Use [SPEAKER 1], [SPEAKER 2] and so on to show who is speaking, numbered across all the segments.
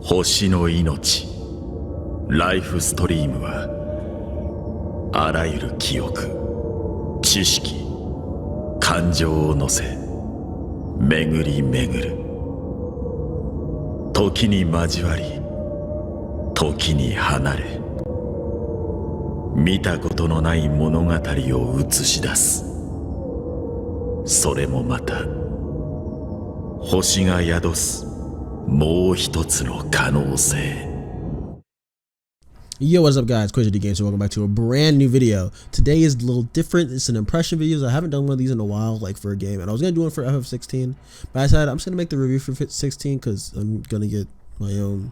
[SPEAKER 1] 星の命ライフストリームはあらゆる記憶知識感情を乗せ巡り巡る時に交わり時に離れ見たことのない物語を映し出すそれもまた星が宿すもう一つの可能性。
[SPEAKER 2] Yo, what's up guys, Crazy D Games, so welcome back to a brand new video. Today is a little different. It's an impression video. I haven't done one of these in a while, like for a game, and I was gonna do one for FF16, but I decided I'm just gonna make the review for 16 because I'm gonna get my own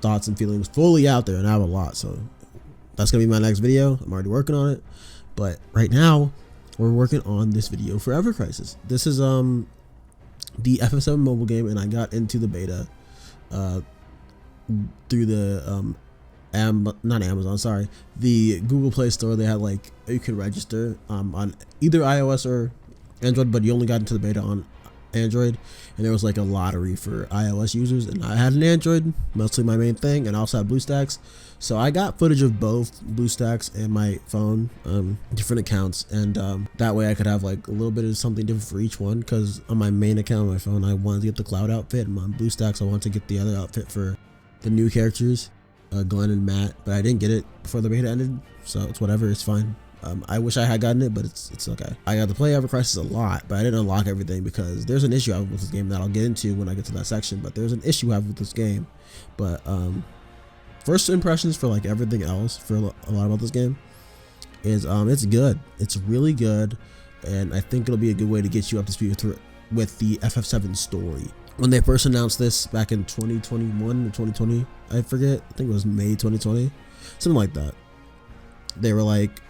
[SPEAKER 2] thoughts and feelings fully out there, and I have a lot, so that's gonna be my next video. I'm already working on it, but right now we're working on this video for Ever Crisis. This is the FF7 mobile game, and I got into the beta through the not Amazon, sorry, the Google Play Store. They had like, you could register on either iOS or Android, but you only got into the beta on Android, and there was like a lottery for iOS users, and I had an Android, mostly my main thing, and I also had BlueStacks, so I got footage of both BlueStacks and my phone, different accounts, and that way I could have like a little bit of something different for each one, because on my main account on my phone I wanted to get the Cloud outfit, and on BlueStacks I wanted to get the other outfit for the new characters, Glenn and Matt, but I didn't get it before the beta ended, so it's whatever, it's fine. I wish I had gotten it, but it's okay. I got to play Ever Crisis a lot, but I didn't unlock everything because there's an issue I have with this game that I'll get into when I get to that section, but there's an issue I have with this game. But first impressions for like everything else for a lot about this game is it's good. It's really good, and I think it'll be a good way to get you up to speed with the FF7 story. When they first announced this back in 2021 or 2020, I forget, I think it was May 2020, something like that, they were like,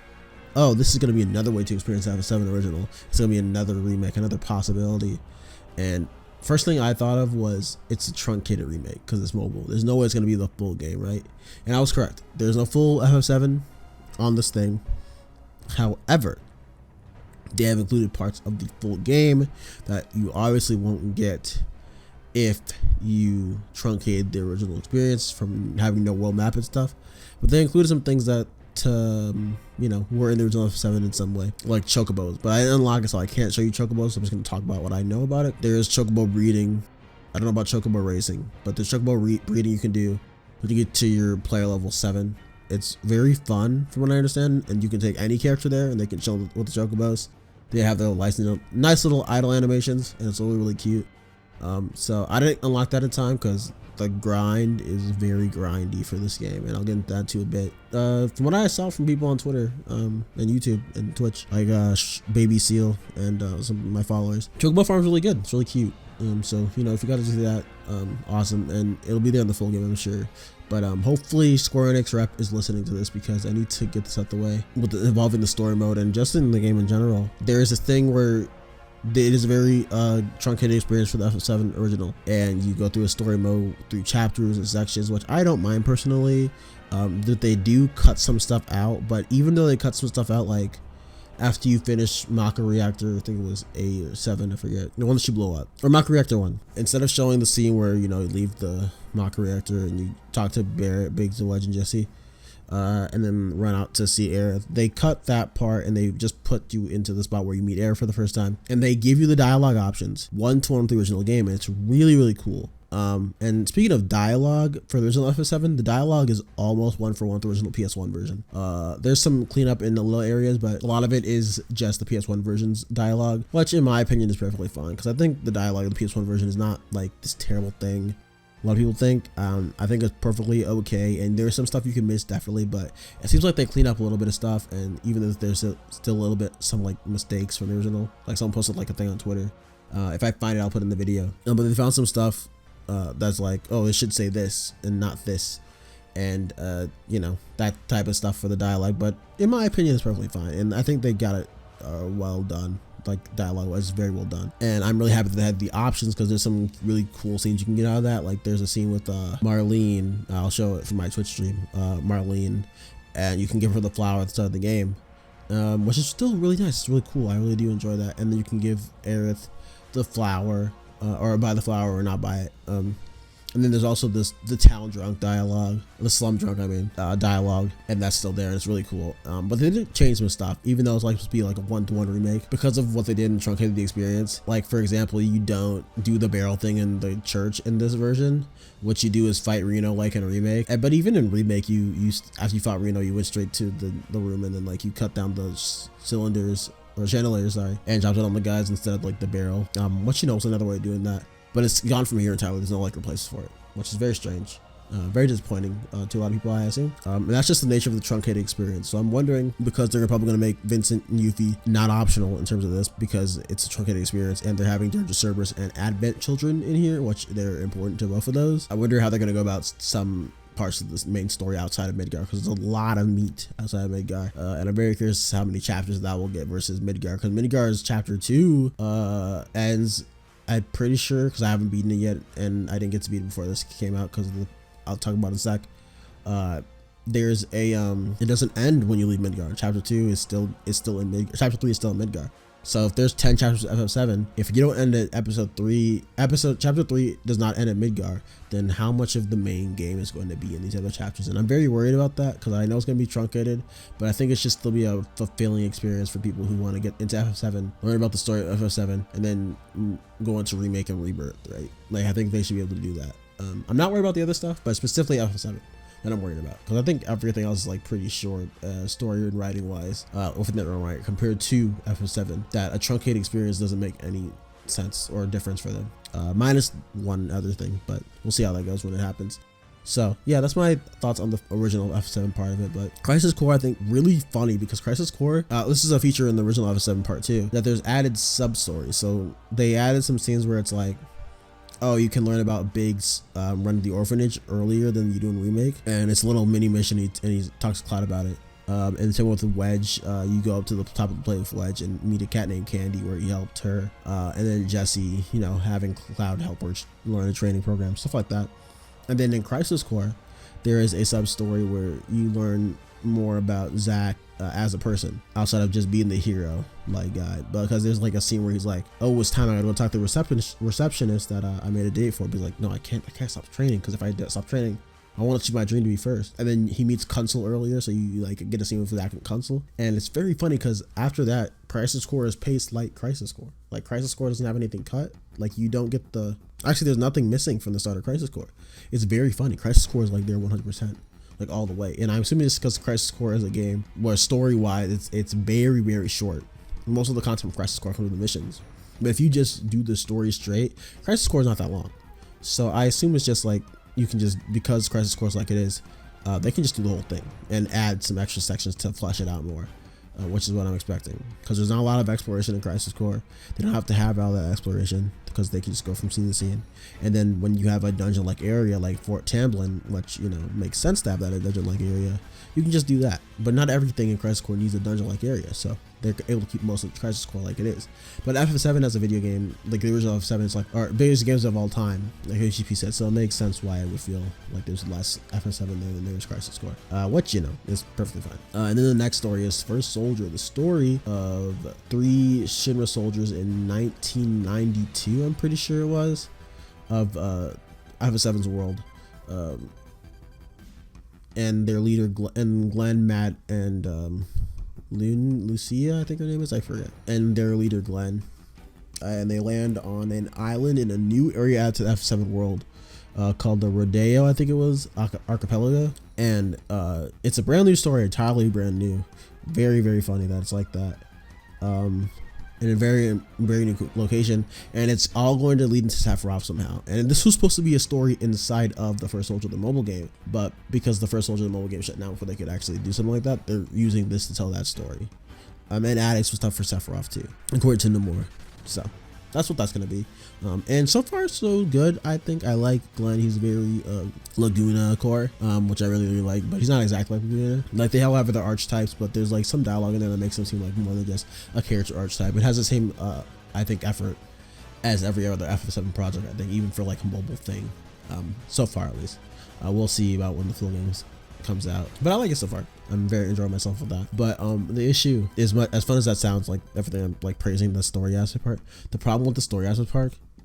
[SPEAKER 2] oh, this is going to be another way to experience FF7 original. It's going to be another remake, another possibility. And first thing I thought of was it's a truncated remake because it's mobile. There's no way it's going to be the full game, right? And I was correct. There's no full FF7 on this thing. However, they have included parts of the full game that you obviously won't get if you truncate the original experience from having no world map and stuff. But they included some things that you know, were in the original FF7 in some way, like chocobos, but I didn't unlock it, so I can't show you chocobos, so I'm just going to talk about what I know about it. There's chocobo breeding. I don't know about chocobo racing, but there's chocobo breeding you can do when you get to your player level 7. It's very fun from what I understand, and you can take any character there and they can chill with the chocobos. They have their nice little idle animations, and it's really, really cute. So I didn't unlock that in time because the grind is very grindy for this game, and I'll get into that too a bit. From what I saw from people on Twitter and YouTube and Twitch, like Baby Seal and some of my followers, chocobo farm is really good. It's really cute. So you know, if you got to do that, awesome, and it'll be there in the full game, I'm sure. But hopefully Square Enix rep is listening to this, because I need to get this out the way with involving the story mode and just in the game in general. There is this thing where it is a very truncated experience for the FF7 original, and you go through a story mode through chapters and sections, which I don't mind personally. That they do cut some stuff out, but even though they cut some stuff out, like after you finish Maka Reactor, I think it was 8 or 7, I forget, the one that you blow up, or Maka Reactor 1, instead of showing the scene where, you know, you leave the Maka Reactor and you talk to Barrett, Biggs, and Wedge, and Jesse, and then run out to see Aerith, they cut that part and they just put you into the spot where you meet Aerith for the first time, and they give you the dialogue options one-to-one with the original game, and it's really, really cool. And speaking of dialogue for the original FF7, the dialogue is almost one-for-one with the original PS1 version. There's some cleanup in the little areas, but a lot of it is just the PS1 version's dialogue, which in my opinion is perfectly fine, because I think the dialogue of the PS1 version is not like this terrible thing a lot of people think. I think it's perfectly okay, and there's some stuff you can miss definitely, but it seems like they clean up a little bit of stuff, and even if there's still a little bit some like mistakes from the original, like someone posted like a thing on Twitter, if I find it I'll put it in the video, but they found some stuff that's like, oh, it should say this and not this, and you know, that type of stuff for the dialogue, but in my opinion it's perfectly fine, and I think they got it well done. Like dialogue wise, very well done, and I'm really happy that they had the options, because there's some really cool scenes you can get out of that. Like there's a scene with Marlene, I'll show it from my Twitch stream, Marlene, and you can give her the flower at the start of the game, which is still really nice. It's really cool. I really do enjoy that. And then you can give Aerith the flower, or buy the flower or not buy it, And then there's also the town drunk dialogue, the slum drunk, I mean, dialogue, and that's still there, and it's really cool. But they did change some stuff, even though it's like supposed to be like a 1-to-1 remake, because of what they did in Truncated the Experience. Like, for example, you don't do the barrel thing in the church in this version. What you do is fight Reno like in a remake. But even in remake, you after you fought Reno, you went straight to the room, and then like you cut down the cylinders or chandeliers, sorry, and dropped it on the guys instead of like the barrel. Which, you know, is another way of doing that. But it's gone from here entirely. There's no like replacements for it, which is very strange. Very disappointing to a lot of people, I assume. And that's just the nature of the Truncated Experience. So I'm wondering, because they're probably going to make Vincent and Yuffie not optional in terms of this, because it's a Truncated Experience, and they're having Dirge of Cerberus and Advent children in here, which they're important to both of those. I wonder how they're going to go about some parts of this main story outside of Midgar, because there's a lot of meat outside of Midgar, and I'm very curious how many chapters that will get versus Midgar, because Midgar's chapter 2 ends, I'm pretty sure, because I haven't beaten it yet, and I didn't get to beat it before this came out, because I'll talk about it in a sec. There's a it doesn't end when you leave Midgar. Chapter 2 is still in Midgar. Chapter 3 is still in Midgar. So if there's 10 chapters of FF7, if you don't end at chapter 3 does not end at Midgar, then how much of the main game is going to be in these other chapters? And I'm very worried about that, because I know it's going to be truncated, but I think it's just still be a fulfilling experience for people who want to get into FF7, learn about the story of FF7, and then go into Remake and Rebirth, right? Like, I think they should be able to do that. I'm not worried about the other stuff, but specifically FF7 that I'm worried about, because I think everything else is like pretty short story and writing wise, if not right, compared to FF7. That a truncated experience doesn't make any sense or difference for them, minus one other thing, but we'll see how that goes when it happens. So yeah, that's my thoughts on the original FF7 part of it. But Crisis Core, I think, really funny, because Crisis Core, this is a feature in the original FF7 part 2, that there's added sub stories. So they added some scenes where it's like, oh, you can learn about Biggs running the orphanage earlier than you do in Remake, and it's a little mini mission, and he talks to Cloud about it. And same with Wedge, you go up to the top of the plate with Wedge and meet a cat named Candy, where he helped her, and then Jessie, you know, having Cloud help her learn a training program, stuff like that. And then in Crisis Core, there is a sub story where you learn more about Zack as a person, outside of just being the hero like guy, because there's like a scene where he's like, oh, it's time I gotta go talk to the receptionist that I made a date for. But he's like, no, I can't stop training, because if I stop training, I want to achieve my dream to be first. And then he meets Kunsel earlier, so you like get a scene with Zack and Kunsel, and it's very funny because after that, Crisis Core is paced like Crisis Core. Like, Crisis Core doesn't have anything cut. Like, you don't get actually there's nothing missing from the start of Crisis Core. It's very funny. Crisis Core is like there 100%. Like, all the way. And I'm assuming it's because Crisis Core is a game where story-wise it's very, very short. Most of the content from Crisis Core comes from the missions. But if you just do the story straight, Crisis Core is not that long. So I assume it's just like, you can just, because Crisis Core is like it is, they can just do the whole thing and add some extra sections to flesh it out more, which is what I'm expecting. Because there's not a lot of exploration in Crisis Core. They don't have to have all that exploration, because they can just go from scene to scene. And then when you have a dungeon-like area like Fort Tamblin, which, you know, makes sense to have that a dungeon-like area, you can just do that. But not everything in Crisis Core needs a dungeon-like area, so they're able to keep most of Crisis Core like it is. But FF7 as a video game, like the original FF7, is like our biggest games of all time, like HGP said, so it makes sense why I would feel like there's less FF7 there than there is Crisis Core, which, you know, is perfectly fine. And then the next story is First Soldier, the story of 3 Shinra soldiers in 1992, I'm pretty sure it was, of FF7's world, and their leader Glenn, Matt, and Lucia, I think her name is, I forget, and their leader Glenn, and they land on an island in a new area added to the FF7 world, called the Rodeo, I think it was, Archipelago, and it's a brand new story, entirely brand new. Very, very funny that it's like that, in a very, very new location, and it's all going to lead into Sephiroth somehow. And this was supposed to be a story inside of the First Soldier, the mobile game, but because the First Soldier, the mobile game, shut down before they could actually do something like that, they're using this to tell that story. And adding some stuff for Sephiroth too, according to Nomura. So that's what that's gonna be. And so far so good. I think I like Glenn. He's very Laguna core, which I really, really like, but he's not exactly like Laguna. Like, they all have their archetypes, but there's like some dialogue in there that makes him seem like more than just a character archetype. It has the same I think effort as every other FF7 project, I think, even for like a mobile thing, so far at least. We'll see about when the full games comes out, but I like it so far. I'm very enjoying myself with that. But the issue is, as fun as that sounds, like everything I'm like praising the story aspect part, the problem with the story aspect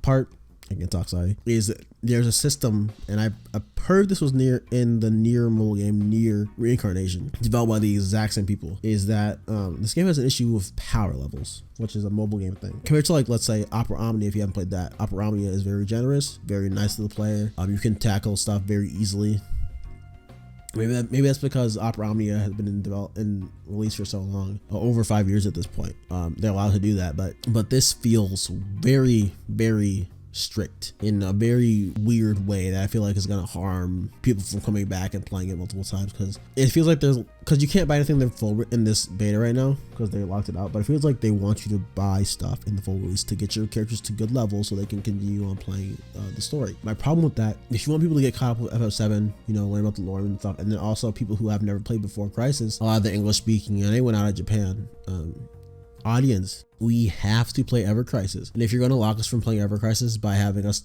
[SPEAKER 2] part I can talk, sorry, is there's a system, and I've heard this was in the Nier mobile game, Nier Reincarnation, developed by the exact same people, is that this game has an issue with power levels, which is a mobile game thing. Compared to, like, let's say Opera Omnia, if you haven't played that, Opera Omnia is very generous, very nice to the player. You can tackle stuff very easily. Maybe that's because Opera Omnia has been in release for so long, over 5 years at this point. They're allowed to do that, but this feels very, very strict in a very weird way that I feel like is gonna harm people from coming back and playing it multiple times, because it feels like because you can't buy anything in full in this beta right now because they locked it out, but it feels like they want you to buy stuff in the full release to get your characters to good levels so they can continue on playing the story. My problem with that, if you want people to get caught up with FF7, you know, learn about the lore and stuff, and then also people who have never played before Crisis, a lot of the English speaking, and they went out of Japan audience, we have to play Ever Crisis. And if you're going to lock us from playing Ever Crisis by having us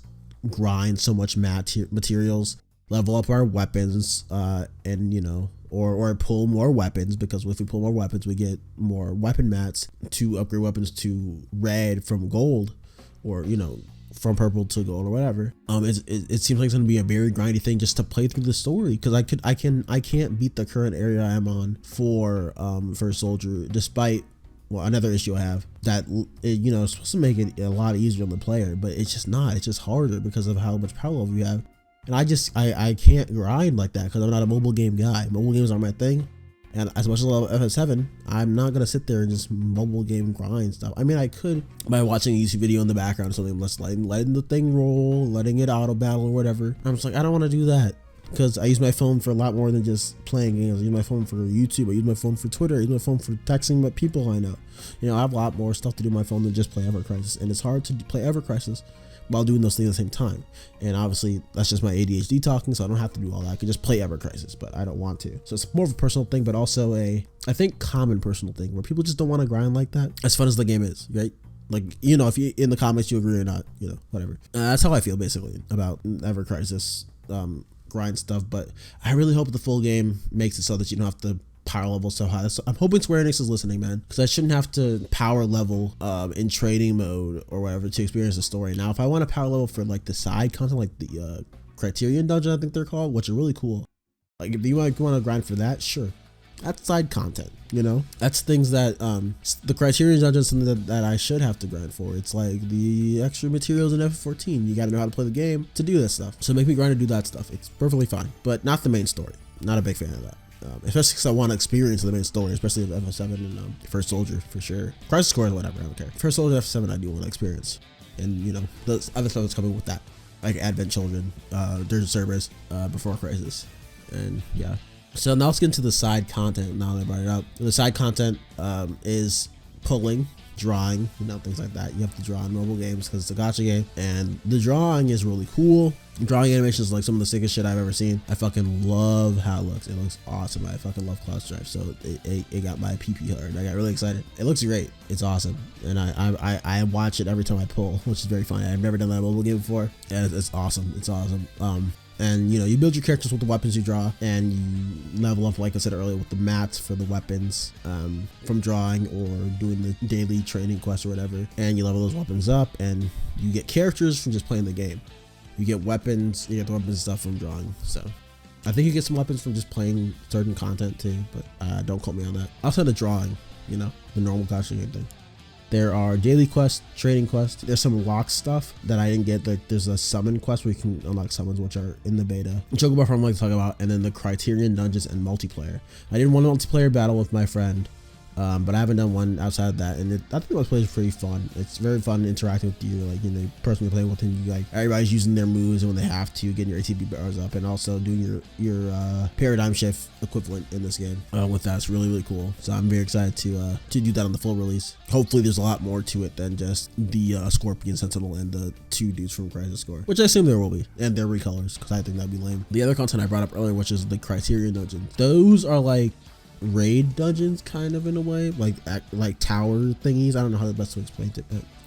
[SPEAKER 2] grind so much materials, level up our weapons, and, you know, or pull more weapons, because if we pull more weapons, we get more weapon mats to upgrade weapons to red from gold, or, you know, from purple to gold or whatever. It seems like it's going to be a very grindy thing just to play through the story, because I can't beat the current area I'm on for First Soldier, despite, well, another issue I have, that you know, it's supposed to make it a lot easier on the player, but it's just not. It's just harder because of how much power level you have, and I can't grind like that because I'm not a mobile game guy. Mobile games aren't my thing, and as much as I love FF7, I'm not gonna sit there and just mobile game grind stuff. I mean, I could by watching a YouTube video in the background or something, letting the thing roll, letting it auto battle or whatever. I'm just like, I don't want to do that, because I use my phone for a lot more than just playing games. I use my phone for YouTube, I use my phone for Twitter, I use my phone for texting my people I know. You know, I have a lot more stuff to do on my phone than just play Ever Crisis, and it's hard to play Ever Crisis while doing those things at the same time. And obviously that's just my ADHD talking, so I don't have to do all that. I could just play Ever Crisis, but I don't want to. So it's more of a personal thing, but also I think common personal thing, where people just don't want to grind like that, as fun as the game is, right? Like, you know, if you in the comments you agree or not, you know, whatever. That's how I feel basically about Ever Crisis grind stuff. But I really hope the full game makes it so that you don't have to power level so high. So I'm hoping Square Enix is listening, man, because I shouldn't have to power level in training mode or whatever to experience the story. Now, if I want to power level for like the side content, like the Criterion dungeon, I think they're called, which are really cool. Like, if you want to grind for that, sure, that's side content, you know. That's things that the Criterion dungeon is something that I should have to grind for. It's like the extra materials in FF14. You got to know how to play the game to do this stuff. So make me grind to do that stuff. It's perfectly fine, but not the main story. Not a big fan of that. Especially because I want to experience the main story, especially of FF7 and First Soldier for sure. Crisis Core, whatever, I don't care. First Soldier, FF7, I do want to experience, and you know, the other stuff that's coming with that, like Advent Children, Dirge of Cerberus, Before Crisis, and yeah. So now let's get into the side content. Now that I brought it up, the side content is pulling, drawing, you know, things like that. You have to draw in mobile games because it's a gacha game, and the drawing is really cool. Drawing animations is like some of the sickest shit I've ever seen. I fucking love how it looks. It looks awesome. I fucking love Cloud Strife, so it got my PP hard. I got really excited. It looks great. It's awesome, and I watch it every time I pull, which is very funny. I've never done that in a mobile game before, and it's awesome. It's awesome. And you know, you build your characters with the weapons you draw, and you level up, like I said earlier, with the mats for the weapons from drawing or doing the daily training quest or whatever. And you level those weapons up, and you get characters from just playing the game. You get weapons, you get the weapons and stuff from drawing. So I think you get some weapons from just playing certain content too, but don't quote me on that. Outside of drawing, you know, the normal gacha game thing. There are daily quests, trading quests. There's some locked stuff that I didn't get. Like, there's a summon quest where you can unlock summons, which are in the beta. Chocobo Farm, like to talk about, and then the Criterion dungeons and multiplayer. I did one multiplayer battle with my friend, but I haven't done one outside of that, and I think the multiplayer is pretty fun. It's very fun interacting with you, like, you know, the person you play with, and you, like, everybody's using their moves, and when they have to, getting your ATB bars up, and also doing your paradigm shift equivalent in this game. With that, it's really, really cool. So I'm very excited to do that on the full release. Hopefully there's a lot more to it than just the Scorpion Sentinel and the two dudes from Crisis Core, which I assume there will be, and their recolors, because I think that'd be lame. The other content I brought up earlier, which is the Criterion dungeon, those are like raid dungeons, kind of, in a way, like tower thingies. I don't know how the best to explain it,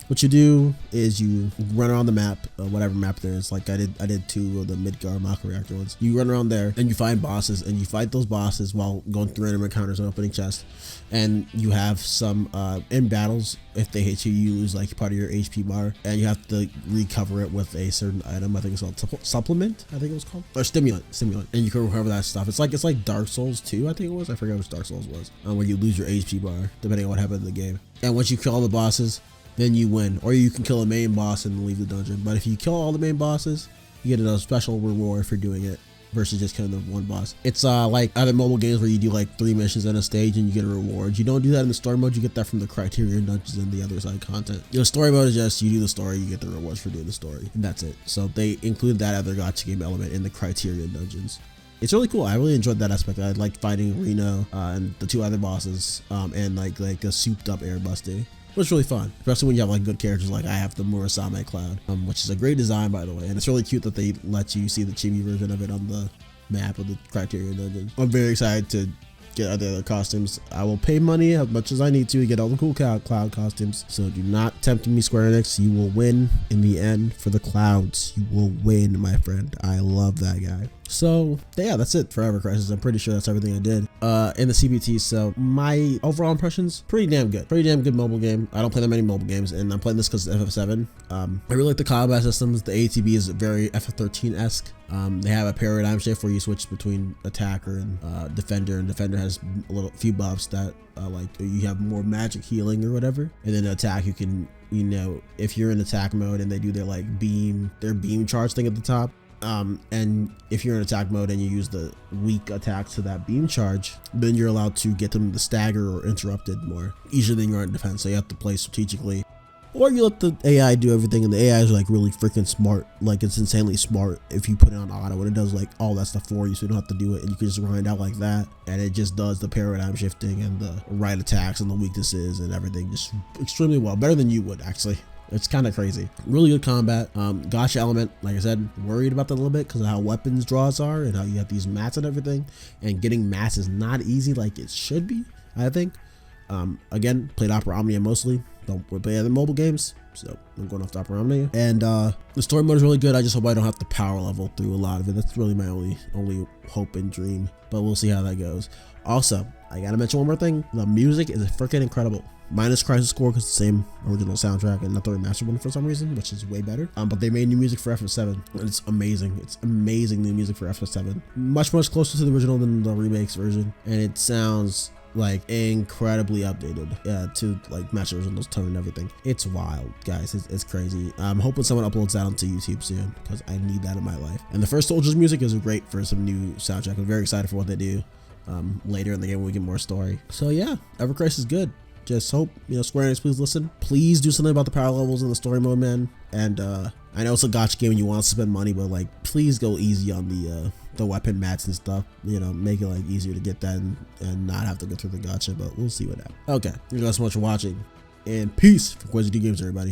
[SPEAKER 2] but What you do is you run around the map, whatever map there is. Like I did 2 of the Midgar Mako Reactor ones. You run around there and you find bosses, and you fight those bosses while going through random encounters and opening chests. And you have some in battles, if they hit you, you lose like part of your HP bar, and you have to recover it with a certain item. I think it's called supplement. I think it was called, or stimulant, and you can recover that stuff. It's like Dark Souls 2, I think it was. I forget which Dark Souls was, where you lose your HP bar depending on what happened in the game. And once you kill all the bosses, then you win. Or you can kill a main boss and leave the dungeon. But if you kill all the main bosses, you get a special reward for doing it versus just killing the one boss. It's like other mobile games where you do like 3 missions in a stage and you get a reward. You don't do that in the story mode. You get that from the Criterion dungeons and the other side content. The story mode is just you do the story, you get the rewards for doing the story, and that's it. So they include that other gacha game element in the Criterion dungeons. It's really cool. I really enjoyed that aspect. I like fighting Reno and the 2 other bosses, and like a souped up Airbusty. It was really fun, especially when you have like good characters like I have the Murasame Cloud, which is a great design, by the way, and it's really cute that they let you see the chibi version of it on the map of the Criterion dungeon. I'm very excited to get other costumes. I will pay money as much as I need to get all the cool cloud costumes. So do not tempt me, Square Enix. You will win in the end for the clouds. You will win, my friend. I love that guy. So yeah, that's it for Ever Crisis. I'm pretty sure that's everything I did in the CBT. So my overall impressions, pretty damn good mobile game. I don't play that many mobile games, and I'm playing this because it's FF7. I really like the combat systems. The ATB is very FF13-esque. They have a paradigm shift where you switch between attacker and defender, and defender has a few buffs that like you have more magic healing or whatever, and then attack you can, you know, if you're in attack mode and they do their like beam charge thing at the top. And if you're in attack mode and you use the weak attacks to that beam charge, then you're allowed to get them to stagger or interrupted more easier than you are in defense. So you have to play strategically, or you let the AI do everything, and the AI is like really freaking smart. Like it's insanely smart if you put it on auto, and it does like all that stuff for you, so you don't have to do it, and you can just grind out like that, and it just does the paradigm shifting and the right attacks and the weaknesses and everything just extremely well, better than you would actually. It's kind of crazy. Really good combat. Gacha element, like I said, worried about that a little bit because of how weapons draws are and how you have these mats and everything. And getting mats is not easy like it should be, I think. Again, played Opera Omnia mostly. Don't play other mobile games, so I'm going off to Opera Omnia. And the story mode is really good. I just hope I don't have to power level through a lot of it. That's really my only hope and dream. But we'll see how that goes. Also, I gotta mention one more thing. The music is freaking incredible. Minus Crisis Core because it's the same original soundtrack and not the remastered one for some reason, which is way better. But they made new music for FF7 and it's amazing. It's amazing new music for FF7. Much closer to the original than the remakes version, and it sounds like incredibly updated to like match the original's tone and everything. It's wild, guys. It's crazy. I'm hoping someone uploads that onto YouTube soon because I need that in my life. And the first Soldiers music is great for some new soundtrack. I'm very excited for what they do later in the game when we get more story. So yeah, Ever Crisis is good. Just hope, you know, Square Enix, please listen. Please do something about the power levels in the story mode, man. And I know it's a gacha game and you want to spend money, but like, please go easy on the weapon mats and stuff. You know, make it like easier to get that and not have to go through the gacha. But we'll see what happens. Okay, thank you guys so much for watching, and peace from QuaziD Games, everybody.